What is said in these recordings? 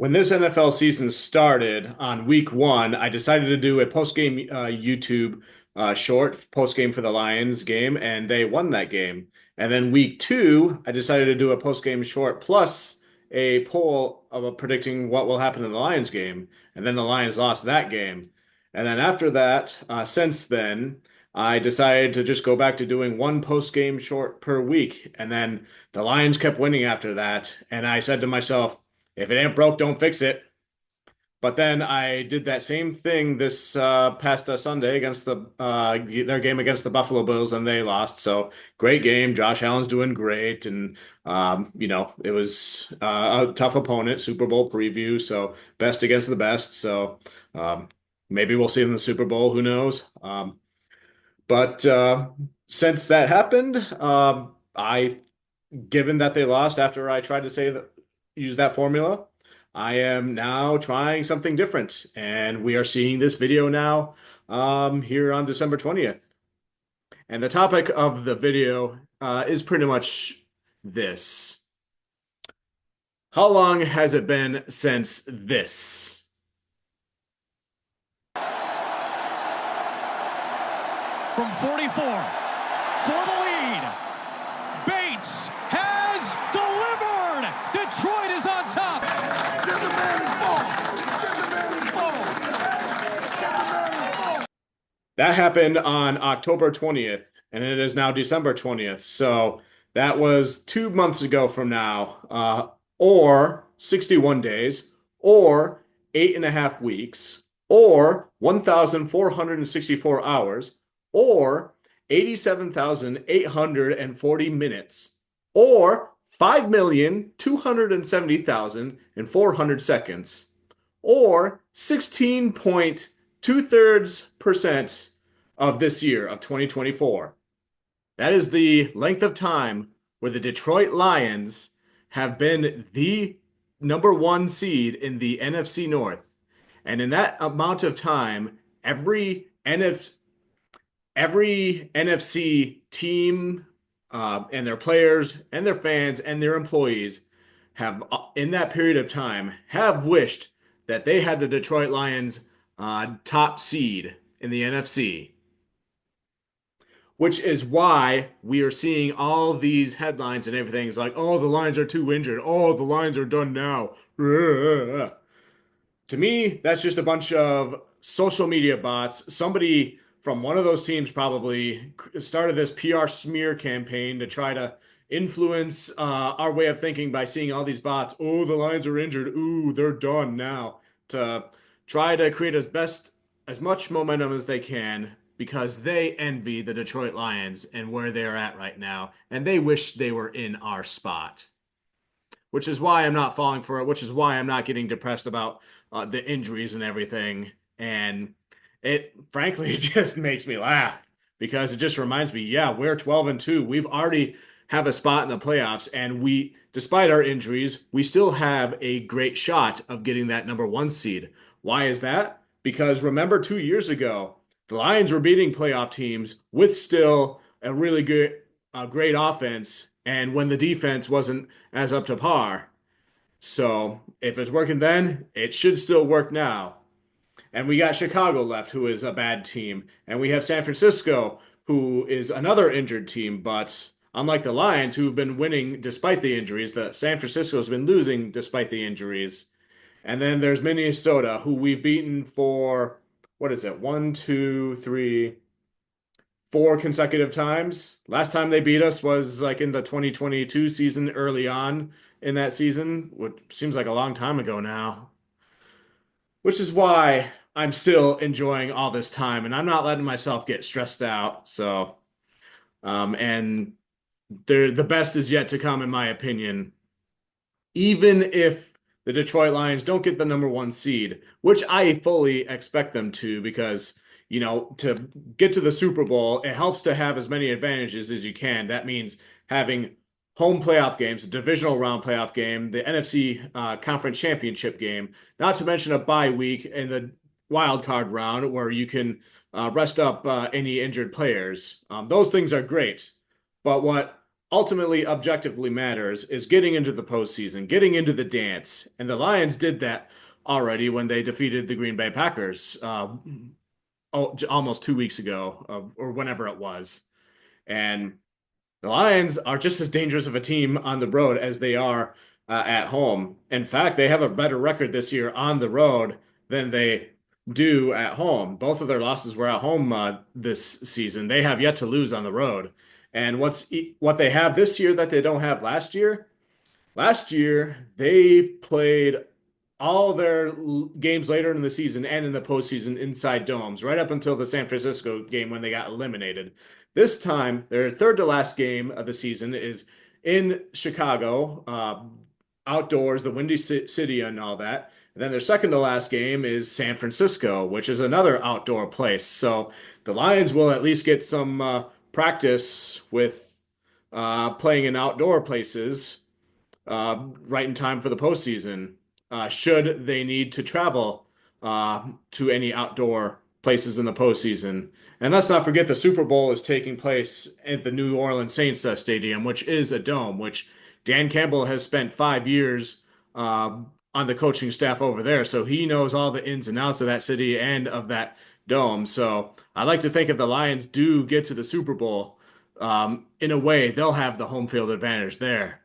When this NFL season started on week one, I decided to do a post-game YouTube short post-game for the Lions game, and they won that game. And then week two, I decided to do a post-game short plus a poll of predicting what will happen in the Lions game. And then the Lions lost that game. And then after that, since then, I decided to just go back to doing one post-game short per week. And then the Lions kept winning after that. And I said to myself, if it ain't broke, don't fix it. But then I did that same thing this past Sunday against their game against the Buffalo Bills, and they lost. So great game. Josh Allen's doing great, and it was a tough opponent, Super Bowl preview. So best against the best. So um, maybe we'll see him in the Super Bowl. Who knows? But since that happened, given that they lost after I tried to use that formula, I am now trying something different, and we are seeing this video now here on December 20th. And the topic of the video is pretty much this. How long has it been since this? From 44 for the lead. Bates has delivered. Detroit is on top. Give the man his ball. Give the man his ball. Give the man his ball. That happened on October 20th, and it is now December 20th. So that was 2 months ago from now, or 61 days, or 8.5 weeks, or 1,464 hours, or 87,840 minutes, or 5,270,400 seconds, or 16.2% of this year of 2024. That is the length of time where the Detroit Lions have been the number one seed in the NFC North. And in that amount of time, every NFC team and their players and their fans and their employees have, in that period of time, have wished that they had the Detroit Lions top seed in the NFC, which is why we are seeing all these headlines and everything. It's like, oh, the Lions are too injured. Oh, the Lions are done now. To me, that's just a bunch of social media bots. Somebody from one of those teams probably started this PR smear campaign to try to influence our way of thinking by seeing all these bots. Oh, the Lions are injured. Ooh, they're done now. To try to create as much momentum as they can because they envy the Detroit Lions and where they're at right now, and they wish they were in our spot, which is why I'm not falling for it, which is why I'm not getting depressed about the injuries and everything. And it frankly just makes me laugh because it just reminds me, yeah, we're 12-2. We've already have a spot in the playoffs, and we, despite our injuries, we still have a great shot of getting that number one seed. Why is that? Because remember 2 years ago, the Lions were beating playoff teams with still a really great offense, and when the defense wasn't as up to par. So if it's working then, it should still work now. And we got Chicago left, who is a bad team. And we have San Francisco, who is another injured team. But unlike the Lions, who've been winning despite the injuries, the San Francisco's been losing despite the injuries. And then there's Minnesota, who we've beaten for, what is it, one, two, three, 4 consecutive times. Last time they beat us was like in the 2022 season, early on in that season, which seems like a long time ago now. Which is why I'm still enjoying all this time and I'm not letting myself get stressed out. So, and the best is yet to come, in my opinion. Even if the Detroit Lions don't get the number one seed, which I fully expect them to, because, to get to the Super Bowl, it helps to have as many advantages as you can. That means having home playoff games, a divisional round playoff game, the NFC Conference Championship game, not to mention a bye week in the wild card round where you can rest up any injured players. Those things are great. But what ultimately objectively matters is getting into the postseason, getting into the dance. And the Lions did that already when they defeated the Green Bay Packers almost 2 weeks ago, or whenever it was. And the Lions are just as dangerous of a team on the road as they are at home. In fact, they have a better record this year on the road than they do at home. Both of their losses were at home this season. They have yet to lose on the road. And what they have this year that they don't have last year? Last year, they played all their games later in the season and in the postseason inside domes, right up until the San Francisco game when they got eliminated. This time, their third to last game of the season is in Chicago, outdoors, the Windy City, and all that. And then their second to last game is San Francisco, which is another outdoor place. So the Lions will at least get some practice with playing in outdoor places right in time for the postseason, should they need to travel to any outdoor places in the postseason. And let's not forget the Super Bowl is taking place at the New Orleans Saints Stadium, which is a dome, which Dan Campbell has spent 5 years on the coaching staff over there. So he knows all the ins and outs of that city and of that dome. So I like to think if the Lions do get to the Super Bowl, in a way, they'll have the home field advantage there.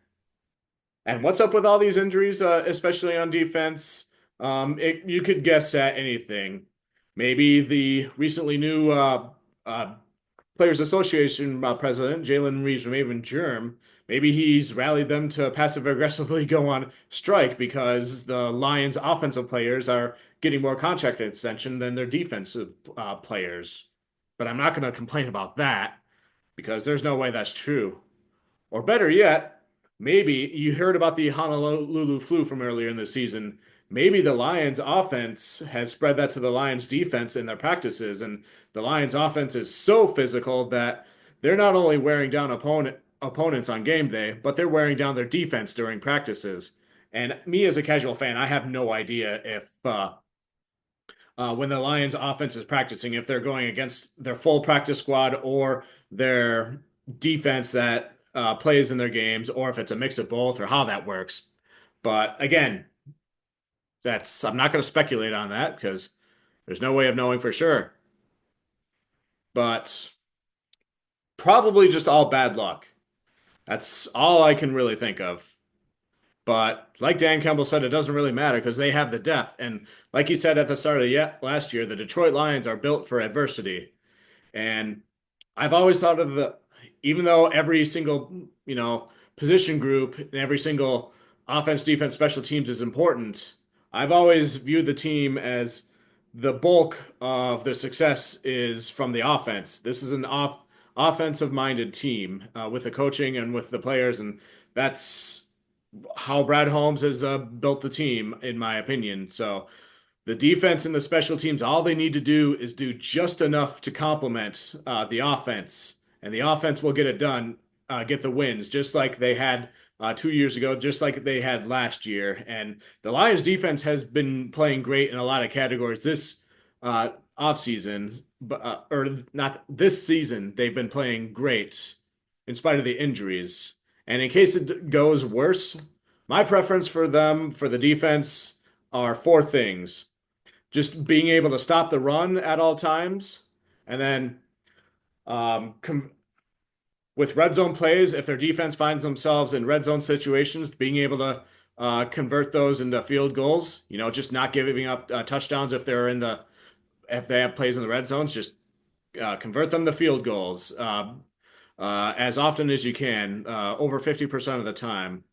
And what's up with all these injuries, especially on defense? You could guess at anything. Maybe the recently new Players Association president, Jalen Reeves Maven Germ, maybe he's rallied them to passive aggressively go on strike because the Lions' offensive players are getting more contract extension than their defensive players. But I'm not going to complain about that because there's no way that's true. Or better yet, maybe you heard about the Honolulu flu from earlier in the season. Maybe the Lions offense has spread that to the Lions defense in their practices, and the Lions offense is so physical that they're not only wearing down opponents on game day, but they're wearing down their defense during practices. And me as a casual fan, I have no idea if when the Lions offense is practicing, if they're going against their full practice squad or their defense that plays in their games, or if it's a mix of both, or how that works. But again, that's I'm not going to speculate on that because there's no way of knowing for sure. But probably just all bad luck. That's all I can really think of. But like Dan Campbell said, it doesn't really matter because they have the depth. And like he said at the start of last year, the Detroit Lions are built for adversity. And I've always thought of even though every single, position group and every single offense, defense, special teams is important, I've always viewed the team as the bulk of the success is from the offense. This is an offensive minded team with the coaching and with the players. And that's how Brad Holmes has built the team, in my opinion. So the defense and the special teams, all they need to do is do just enough to complement the offense, and the offense will get it done, get the wins, just like they had 2 years ago, just like they had last year. And the Lions defense has been playing great in a lot of categories this offseason, but or not this season. They've been playing great in spite of the injuries. And in case it goes worse, my preference for them for the defense are four things: just being able to stop the run at all times, and then with red zone plays, if their defense finds themselves in red zone situations, being able to convert those into field goals. Just not giving up touchdowns if they have plays in the red zones. Just convert them to field goals as often as you can, over 50% of the time,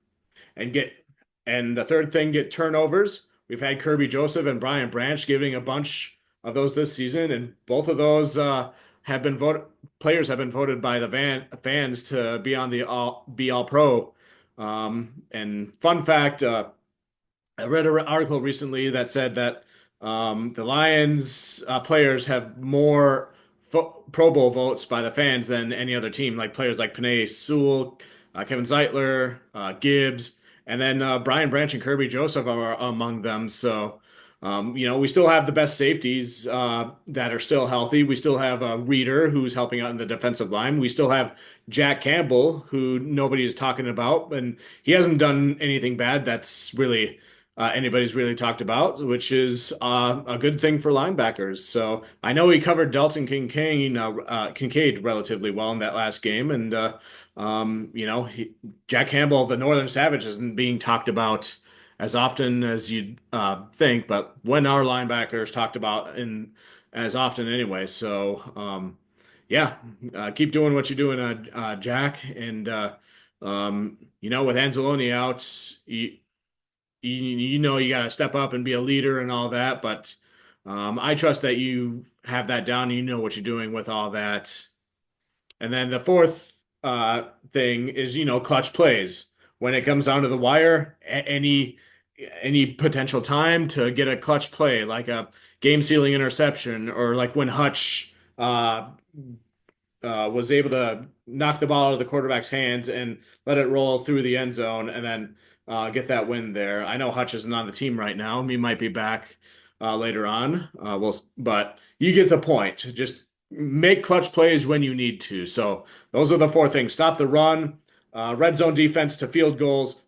and the third thing, get turnovers. We've had Kirby Joseph and Brian Branch giving a bunch of those this season, and both of those have been voted players have been voted by the fans to be on the all pro. And fun fact, I read an article recently that said that the Lions players have more Pro Bowl votes by the fans than any other team, like players like Penei Sewell, Kevin Zeitler, Gibbs, and then Brian Branch and Kirby Joseph are among them. So We still have the best safeties that are still healthy. We still have Reader, who's helping out in the defensive line. We still have Jack Campbell, who nobody is talking about, and he hasn't done anything bad that's really anybody's really talked about, which is a good thing for linebackers. So I know he covered Dalton Kincaid relatively well in that last game, and Jack Campbell, the Northern Savage, isn't being talked about as often as you'd think, but when our linebackers talked about in as often anyway. So yeah, keep doing what you're doing, Jack. And with Anzalone out, you got to step up and be a leader and all that. But I trust that you have that down. You know what you're doing with all that. And then the fourth thing is, clutch plays. When it comes down to the wire, any potential time to get a clutch play, like a game-sealing interception, or like when Hutch was able to knock the ball out of the quarterback's hands and let it roll through the end zone, and then get that win there. I know Hutch isn't on the team right now. He might be back later on. But you get the point. Just make clutch plays when you need to. So those are the four things: stop the run, red zone defense to field goals,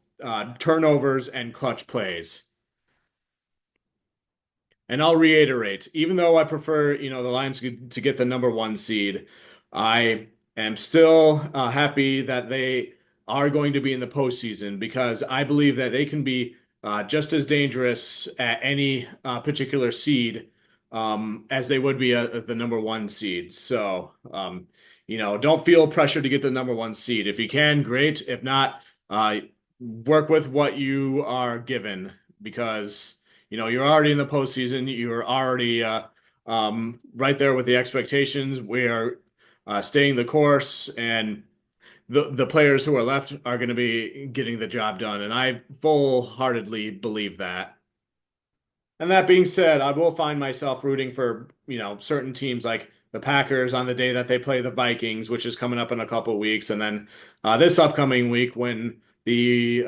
turnovers, and clutch plays. And I'll reiterate, even though I prefer, the Lions to get the number one seed, I am still happy that they are going to be in the postseason because I believe that they can be just as dangerous at any particular seed as they would be at the number one seed. So, don't feel pressure to get the number one seed. If you can, great. If not, work with what you are given because you're already in the postseason. You're already right there with the expectations. We are staying the course, and the players who are left are going to be getting the job done. And I full-heartedly believe that. And that being said, I will find myself rooting for, certain teams like the Packers on the day that they play the Vikings, which is coming up in a couple weeks, and then this upcoming week when the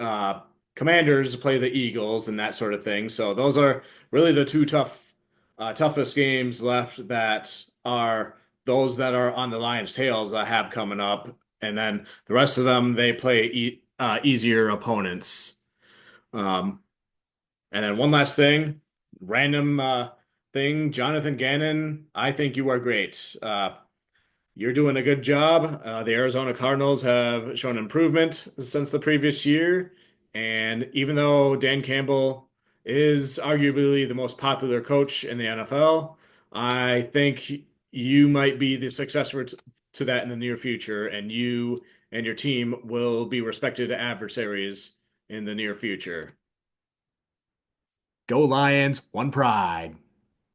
Commanders play the Eagles and that sort of thing. So those are really the two toughest games left that are those that are on the Lions' tails that have coming up, and then the rest of them they play easier opponents. Um, and then one last thing, random thing, Jonathan Gannon, I think you are great. You're doing a good job. The Arizona Cardinals have shown improvement since the previous year. And even though Dan Campbell is arguably the most popular coach in the NFL, I think you might be the successor to that in the near future. And you and your team will be respected adversaries in the near future. Go Lions, one pride.